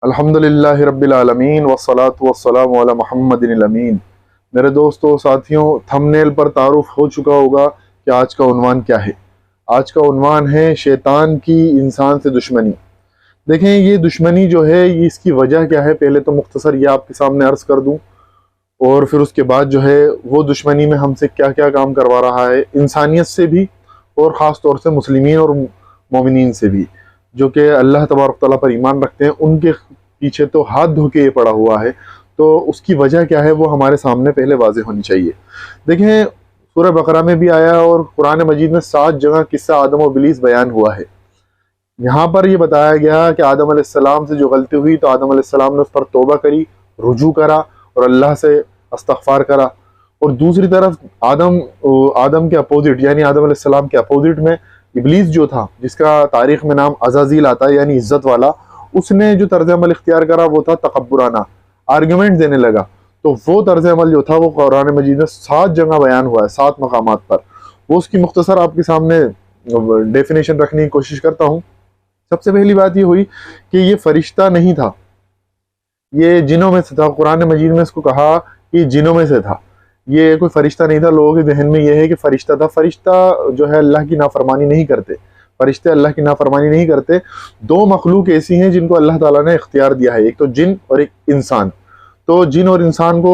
الحمدللہ رب العالمین والصلاة والسلام علی محمد الامین۔ میرے دوستو ساتھیوں، تھمبنیل پر تعارف ہو چکا ہوگا کہ آج کا عنوان کیا ہے۔ آج کا عنوان ہے شیطان کی انسان سے دشمنی۔ دیکھیں یہ دشمنی جو ہے یہ اس کی وجہ کیا ہے، پہلے تو مختصر یہ آپ کے سامنے عرض کر دوں، اور پھر اس کے بعد جو ہے وہ دشمنی میں ہم سے کیا کیا کام کروا رہا ہے، انسانیت سے بھی اور خاص طور سے مسلمین اور مومنین سے بھی، جو کہ اللہ تبارک تعالیٰ پر ایمان رکھتے ہیں۔ ان کے پیچھے تو ہاتھ دھو کے یہ پڑا ہوا ہے، تو اس کی وجہ کیا ہے وہ ہمارے سامنے پہلے واضح ہونی چاہیے۔ دیکھیں سورہ بقرہ میں بھی آیا اور قرآن مجید میں 7 جگہ قصہ آدم و ابلیس بیان ہوا ہے۔ یہاں پر یہ بتایا گیا کہ آدم علیہ السلام سے جو غلطی ہوئی تو آدم علیہ السلام نے اس پر توبہ کری، رجوع کرا اور اللہ سے استغفار کرا، اور دوسری طرف آدم کے اپوزٹ یعنی آدم علیہ السلام کے اپوزٹ میں ابلیس جو تھا، جس کا تاریخ میں نام عزازیل آتا ہے یعنی عزت والا، اس نے جو طرز عمل اختیار کرا وہ تھا تکبرانہ، آرگیومنٹ دینے لگا۔ تو وہ طرز عمل جو تھا وہ قرآن مجید میں 7 جگہ بیان ہوا ہے، 7 مقامات پر۔ وہ اس کی مختصر آپ کے سامنے ڈیفینیشن رکھنے کی کوشش کرتا ہوں۔ سب سے پہلی بات یہ ہوئی کہ یہ فرشتہ نہیں تھا، یہ جنوں میں سے تھا۔ قرآن مجید میں اس کو کہا کہ جنوں میں سے تھا، یہ کوئی فرشتہ نہیں تھا۔ لوگوں کے ذہن میں یہ ہے کہ فرشتہ تھا۔ فرشتہ جو ہے اللہ کی نافرمانی نہیں کرتے، فرشتے اللہ کی نافرمانی نہیں کرتے۔ 2 مخلوق ایسی ہیں جن کو اللہ تعالیٰ نے اختیار دیا ہے، ایک تو جن اور ایک انسان۔ تو جن اور انسان کو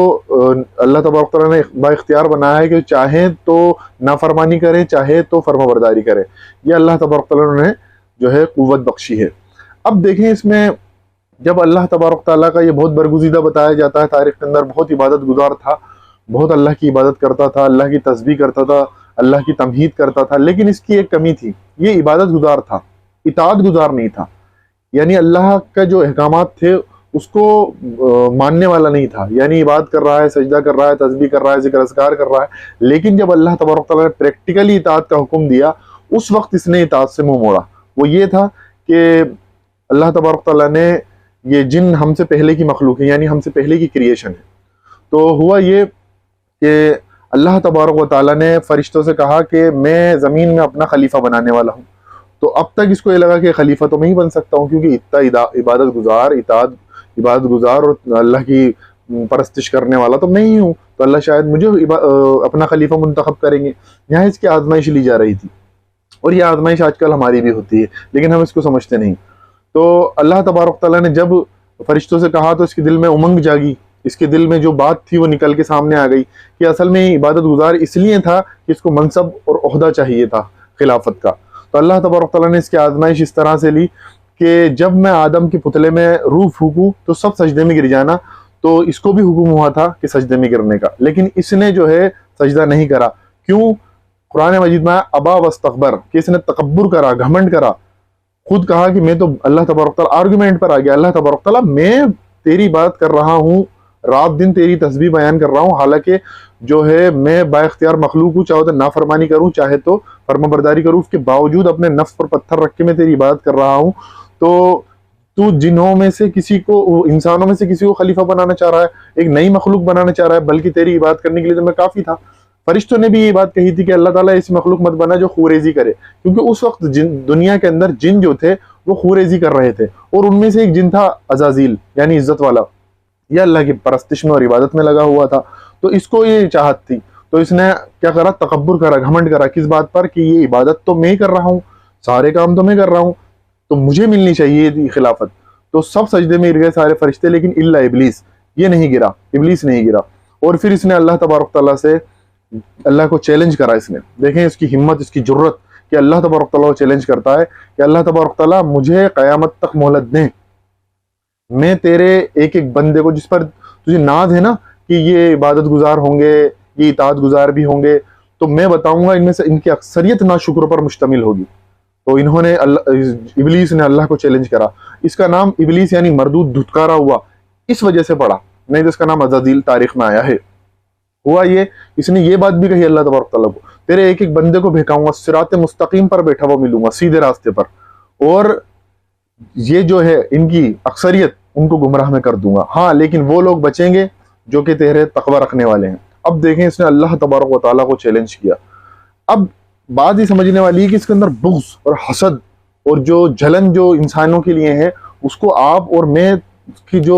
اللہ تبارک تعالیٰ نے با اختیار بنایا ہے کہ چاہیں تو نافرمانی کریں، چاہے تو فرما برداری کریں۔ یہ اللہ تبارک تعالیٰ نے جو ہے قوت بخشی ہے۔ اب دیکھیں اس میں جب اللہ تبارک تعالیٰ کا یہ بہت برگزیدہ بتایا جاتا ہے، تاریخ کے اندر بہت عبادت گزار تھا، بہت اللہ کی عبادت کرتا تھا، اللہ کی تسبیح کرتا تھا، اللہ کی تمہید کرتا تھا، لیکن اس کی ایک کمی تھی، یہ عبادت گزار تھا، اطاعت گزار نہیں تھا۔ یعنی اللہ کا جو احکامات تھے اس کو ماننے والا نہیں تھا، یعنی عبادت کر رہا ہے، سجدہ کر رہا ہے، تسبیح کر رہا ہے، ذکر اذکار کر رہا ہے، لیکن جب اللہ تبارک تعالیٰ نے پریکٹیکلی اطاعت کا حکم دیا اس وقت اس نے اطاعت سے منہ موڑا۔ وہ یہ تھا کہ اللہ تبارک تعالیٰ نے یہ جن ہم سے پہلے کی مخلوق ہے، یعنی ہم سے پہلے کی کریشن ہے، تو ہوا یہ کہ اللہ تبارک و تعالیٰ نے فرشتوں سے کہا کہ میں زمین میں اپنا خلیفہ بنانے والا ہوں۔ تو اب تک اس کو یہ لگا کہ خلیفہ تو میں ہی بن سکتا ہوں، کیونکہ اتنا عبادت گزار اور اللہ کی پرستش کرنے والا تو میں ہی ہوں، تو اللہ شاید مجھے اپنا خلیفہ منتخب کریں گے۔ یہاں اس کی آزمائش لی جا رہی تھی، اور یہ آزمائش آج کل ہماری بھی ہوتی ہے، لیکن ہم اس کو سمجھتے نہیں۔ تو اللہ تبارک تعالیٰ نے جب فرشتوں سے کہا تو اس کے دل میں امنگ جاگی، اس کے دل میں جو بات تھی وہ نکل کے سامنے آ گئی کہ اصل میں عبادت گزار اس لیے تھا کہ اس کو منصب اور عہدہ چاہیے تھا خلافت کا۔ تو اللہ تبارک تعالیٰ نے اس کی آزمائش اس طرح سے لی کہ جب میں آدم کے پتلے میں روح پھونکوں تو سب سجدے میں گر جانا، تو اس کو بھی حکم ہوا تھا کہ سجدے میں گرنے کا، لیکن اس نے جو ہے سجدہ نہیں کرا۔ کیوں؟ قرآن مجید میں ابا واستکبر، کہ اس نے تکبر کرا، گھمنڈ کرا، خود کہا کہ میں تو اللہ تبارک تعالیٰ آرگومنٹ پر آ گیا، اللہ تبارک تعالیٰ میں تیری بات کر رہا ہوں، رات دن تیری تسبیح بیان کر رہا ہوں، حالانکہ جو ہے میں با اختیار مخلوق ہوں، چاہے تو نافرمانی کروں چاہے تو فرما برداری کروں، اس کے باوجود اپنے نفس پر پتھر رکھ کے میں تیری عبادت کر رہا ہوں، تو جنوں میں سے کسی کو، انسانوں میں سے کسی کو خلیفہ بنانا چاہ رہا ہے، ایک نئی مخلوق بنانا چاہ رہا ہے، بلکہ تیری عبادت کرنے کے لیے تو میں کافی تھا۔ فرشتوں نے بھی یہ بات کہی تھی کہ اللہ تعالیٰ ایسی مخلوق مت بنا جو خوریزی کرے، کیونکہ اس وقت دنیا کے اندر جن جو تھے وہ خوریزی کر رہے تھے، اور ان میں سے ایک جن تھا عزازیل یعنی عزت والا، یہ اللہ کی پرستش میں اور عبادت میں لگا ہوا تھا۔ تو اس کو یہ چاہت تھی، تو اس نے کیا کرا؟ تکبر کرا، گھمنڈ کرا۔ کس بات پر؟ کہ یہ عبادت تو میں ہی کر رہا ہوں، سارے کام تو میں کر رہا ہوں، تو مجھے ملنی چاہیے یہ خلافت۔ تو سب سجدے میں گر گئے سارے فرشتے، لیکن الا ابلیس، یہ نہیں گرا، ابلیس نہیں گرا۔ اور پھر اس نے اللہ تبارک تعالیٰ سے اللہ کو چیلنج کرا۔ اس نے دیکھیں اس کی ہمت، اس کی جرت، کہ اللہ تبارک تعالیٰ کو چیلنج کرتا ہے کہ اللہ تبارک تعالیٰ مجھے قیامت تک مہلت دیں، میں تیرے ایک ایک بندے کو جس پر تجھے ناز ہے نا کہ یہ عبادت گزار ہوں گے، یہ اطاعت گزار بھی ہوں گے، تو میں بتاؤں گا ان میں سے ان کی اکثریت ناشکر پر مشتمل ہوگی۔ تو انہوں نے ابلیس نے اللہ کو چیلنج کرا۔ اس کا نام ابلیس یعنی مردود، دھتکارا ہوا، اس وجہ سے پڑا، نہیں تو اس کا نام عزازیل تاریخ میں آیا ہے۔ ہوا یہ، اس نے یہ بات بھی کہی اللہ تبارک تعالیٰ کو، تیرے ایک ایک بندے کو بہکاؤں گا، صراط مستقیم پر بیٹھا ہوا ملوں گا، سیدھے راستے پر، اور یہ جو ہے ان کی اکثریت ان کو گمراہ میں کر دوں گا، ہاں لیکن وہ لوگ بچیں گے جو کہ تیرے تقوی رکھنے والے ہیں۔ اب دیکھیں اس نے اللہ تبارک و تعالیٰ کو چیلنج کیا۔ اب بات یہ سمجھنے والی ہے کہ اس کے اندر بغض اور حسد اور جو جلن جو انسانوں کے لیے ہے، اس کو آپ اور میں کی جو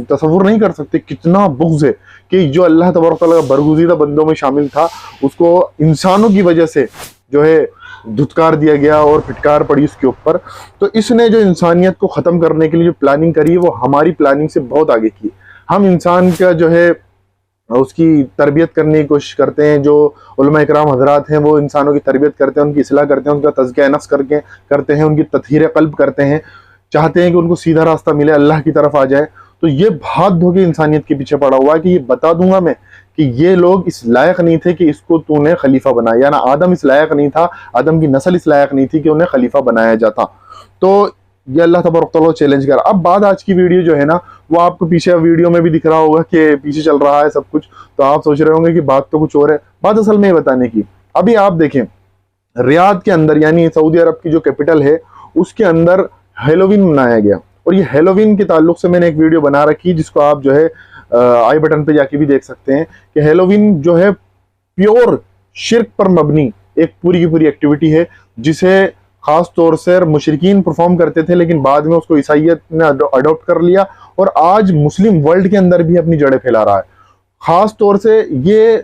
تصور نہیں کر سکتے کتنا بغض ہے کہ جو اللہ تبارک تعالیٰ کا برگزیدہ بندوں میں شامل تھا اس کو انسانوں کی وجہ سے جو ہے دھتکار دیا گیا اور پھٹکار پڑی اس کے اوپر. تو اس نے جو انسانیت کو ختم کرنے کے لیے جو پلاننگ کری ہے وہ ہماری پلاننگ سے بہت آگے کی. ہم انسان کا جو ہے اس کی تربیت کرنے کی کوشش کرتے ہیں, جو علماء اکرام حضرات ہیں وہ انسانوں کی تربیت کرتے ہیں, ان کی اصلاح کرتے ہیں, ان کا تزکیہ نفس کرتے ہیں, ان کی تطہیر قلب کرتے ہیں, چاہتے ہیں کہ ان کو سیدھا راستہ ملے, اللہ کی طرف آ جائے. تو یہ ہاتھ دھو کے انسانیت کے پیچھے پڑا ہوا ہے کہ یہ بتا دوں گا میں کہ یہ لوگ اس لائق نہیں تھے کہ اس کو تو نے خلیفہ بنایا, یا نا آدم اس لائق نہیں تھا, آدم کی نسل اس لائق نہیں تھی کہ انہیں خلیفہ بنایا جاتا. تو یہ اللہ تبارک تعالیٰ چیلنج کر. اب بعد آج کی ویڈیو جو ہے نا وہ آپ کو پیچھے ویڈیو میں بھی دکھ رہا ہوگا کہ پیچھے چل رہا ہے سب کچھ, تو آپ سوچ رہے ہوں گے کہ بات تو کچھ اور ہے, بات اصل میں یہ بتانے کی. ابھی آپ دیکھیں ریاض کے اندر یعنی سعودی عرب کی جو کیپٹل ہے اس کے اندر ہیلووین منایا گیا, اور یہ ہیلووین کے تعلق سے میں نے ایک ویڈیو بنا رکھی جس کو آپ جو ہے آئی بٹن پہ جا کے بھی دیکھ سکتے ہیں کہ ہیلووین جو ہے پیور شرک پر مبنی ایک پوری کی پوری ایکٹیویٹی ہے جسے خاص طور سے مشرکین پرفارم کرتے تھے, لیکن بعد میں اس کو عیسائیت نے اڈاپٹ کر لیا اور آج مسلم ورلڈ کے اندر بھی اپنی جڑیں پھیلا رہا ہے. خاص طور سے یہ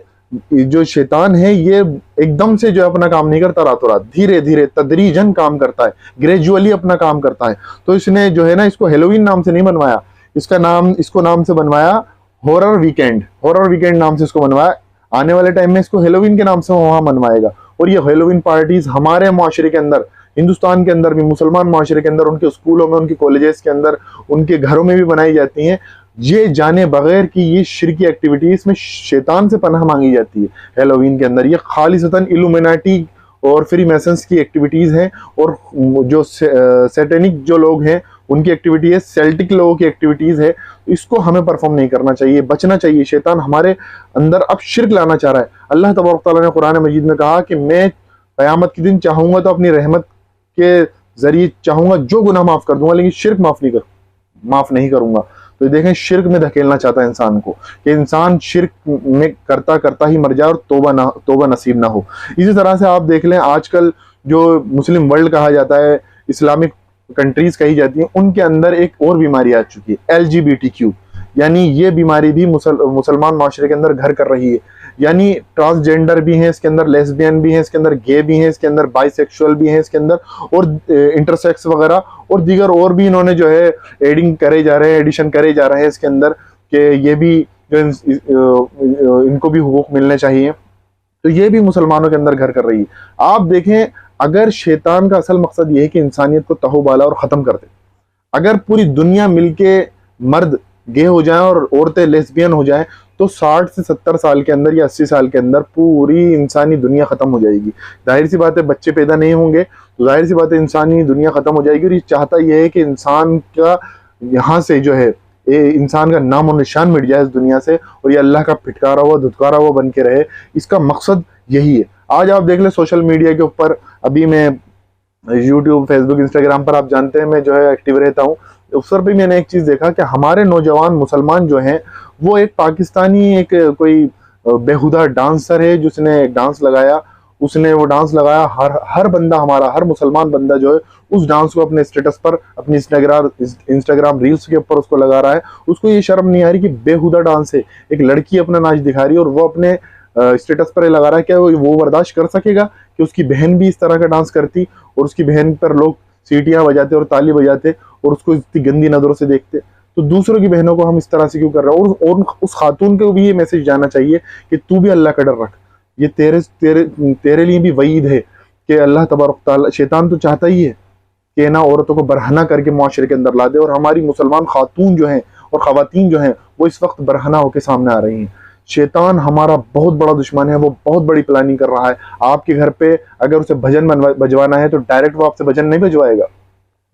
جو شیطان ہے یہ ایک دم سے جو ہے اپنا کام نہیں کرتا راتوں رات, دھیرے دھیرے تدریجن کام کرتا ہے, گریجولی اپنا کام کرتا ہے. تو اس نے جو ہے نا اس کو ہیلووین نام سے نہیں بنوایا, اس کو نام سے بنوایا ہورر ویکینڈ نام سے اس کو بنوایا. آنے والے ٹائم میں اس کو ہیلووین کے نام سے وہاں منوائے گا. اور یہ ہیلووین پارٹیز ہمارے معاشرے کے اندر, ہندوستان کے اندر بھی, مسلمان معاشرے کے اندر, ان کے اسکولوں میں, ان کے کالجز کے اندر, ان کے گھروں میں بھی بنائی جاتی ہیں, یہ جانے بغیر کہ یہ شرکی ایکٹیویٹیز میں شیطان سے پناہ مانگی جاتی ہے. ہیلووین کے اندر یہ خالصتاً ایلومیناٹی اور فری میسنس کی ایکٹیویٹیز ہیں, اور جو سیٹینک جو لوگ ہیں ان کی ایکٹیویٹی ہے, سیلٹک لوگوں کی ایکٹیویٹیز ہے. اس کو ہمیں پرفارم نہیں کرنا چاہیے, بچنا چاہیے. شیطان ہمارے اندر اب شرک لانا چاہ رہا ہے. اللہ تبارک تعالیٰ نے قرآن مجید میں کہا کہ میں قیامت کے دن چاہوں گا تو اپنی رحمت کے ذریعے چاہوں گا جو گناہ معاف کر دوں گا, لیکن شرک معاف نہیں کروں گا. تو یہ دیکھیں شرک میں دھکیلنا چاہتا ہے انسان کو کہ انسان شرک میں کرتا ہی مر جائے اور توبہ نصیب نہ ہو. اسی طرح سے آپ دیکھ لیں آج کل جو مسلم ورلڈ کہا جاتا ہے, اسلامک کنٹریز کہی جاتی ہیں, ان کے اندر ایک اور بیماری آ چکی ہے LGBTQ, یعنی یہ بیماری بھی مسلمان معاشرے کے اندر گھر کر رہی ہے. یعنی ٹرانسجینڈر بھی ہیں اس کے اندر, لیسبین بھی ہیں اس کے اندر, گے بھی ہیں اس کے اندر, بائی سیکشول بھی ہیں اس کے اندر, اور انٹرسیکس وغیرہ اور دیگر اور بھی انہوں نے جو ہے ایڈیشن کرے جا رہے ہیں اس کے اندر کہ یہ بھی جو ان کو بھی حقوق ملنے چاہیے. تو یہ بھی مسلمانوں کے اندر گھر کر رہی ہے. آپ دیکھیں اگر شیطان کا اصل مقصد یہ ہے کہ انسانیت کو تہو بالا اور ختم کر دے, اگر پوری دنیا مل کے مرد گے ہو جائیں اور عورتیں لیسبین ہو جائیں تو 60 سے 70 سال کے اندر یا 80 سال کے اندر پوری انسانی دنیا ختم ہو جائے گی. ظاہر سی بات ہے بچے پیدا نہیں ہوں گے تو ظاہر سی بات ہے انسانی دنیا ختم ہو جائے گی. اور یہ چاہتا یہ ہے کہ انسان کا یہاں سے جو ہے انسان کا نام و نشان مٹ جائے اس دنیا سے, اور یہ اللہ کا پھٹکارا ہوا دھتکارا ہوا بن کے رہے. اس کا مقصد یہی ہے. آج آپ دیکھ لیں سوشل میڈیا کے اوپر, ابھی میں یوٹیوب, فیس بک, انسٹاگرام پر آپ جانتے ہیں میں جو ہے ایکٹیو رہتا ہوں, اس پر بھی میں نے ایک چیز دیکھا کہ ہمارے نوجوان مسلمان جو ہیں وہ ایک پاکستانی ایک کوئی بےہودہ ڈانسر ہے جس نے ڈانس لگایا, اس نے وہ ڈانس لگایا, ہر بندہ ہمارا ہر مسلمان بندہ جو ہے اس ڈانس کو اپنے اسٹیٹس پر, اپنی انسٹاگرام ریلز کے اوپر اس کو لگا رہا ہے. اس کو یہ شرم نہیں آ رہی کہ بےہودہ ڈانس ہے, ایک لڑکی اپنا ناچ دکھا رہی ہے اور وہ اپنے اسٹیٹس پر لگا رہا ہے. کیا وہ برداشت کر سکے گا کہ اس کی بہن بھی اس طرح کا ڈانس کرتی اور اس کی بہن پر لوگ سیٹیاں بجاتے اور تالی بجاتے اور اس کو اتنی گندی نظروں سے دیکھتے؟ تو دوسروں کی بہنوں کو ہم اس طرح سے کیوں کر رہے ہیں؟ اور اس خاتون کو بھی یہ میسج جانا چاہیے کہ تو بھی اللہ کا ڈر رکھ. یہ تیرے لیے بھی وعید ہے کہ اللہ تبارک تعالیٰ, شیطان تو چاہتا ہی ہے کہ نا عورتوں کو برہنہ کر کے معاشرے کے اندر لا دے, اور ہماری مسلمان خاتون جو ہیں اور خواتین جو ہیں وہ اس وقت برہنہ ہو کے سامنے آ رہی ہیں. شیطان ہمارا بہت بڑا دشمن ہے, وہ بہت بڑی پلاننگ کر رہا ہے. آپ کے گھر پہ اگر اسے بھجن بجوانا ہے تو ڈائریکٹ وہ آپ سے بھجن نہیں بجوائے گا,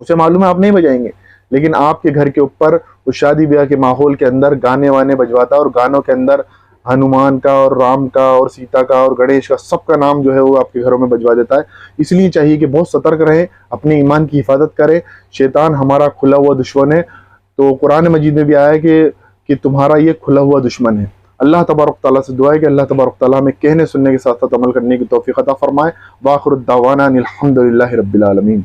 اسے معلوم ہے آپ نہیں بجائیں گے, لیکن آپ کے گھر کے اوپر وہ شادی بیاہ کے ماحول کے اندر گانے وانے بجواتا ہے, اور گانوں کے اندر ہنومان کا اور رام کا اور سیتا کا اور گنیش کا سب کا نام جو ہے وہ آپ کے گھروں میں بجوا دیتا ہے. اس لیے چاہیے کہ بہت سترک رہیں, اپنے ایمان کی حفاظت کریں. شیطان ہمارا کھلا ہوا دشمن ہے. تو قرآن مجید میں بھی آیا ہے کہ تمہارا یہ کھلا ہوا دشمن ہے. اللہ تبارک تعالیٰ سے دعا ہے کہ اللہ تبارک تعالیٰ ہمیں کہنے سننے کے ساتھ ساتھ عمل کرنے کی توفیق عطا فرمائے. وآخر الدعوانا ان الحمد للہ رب العالمین.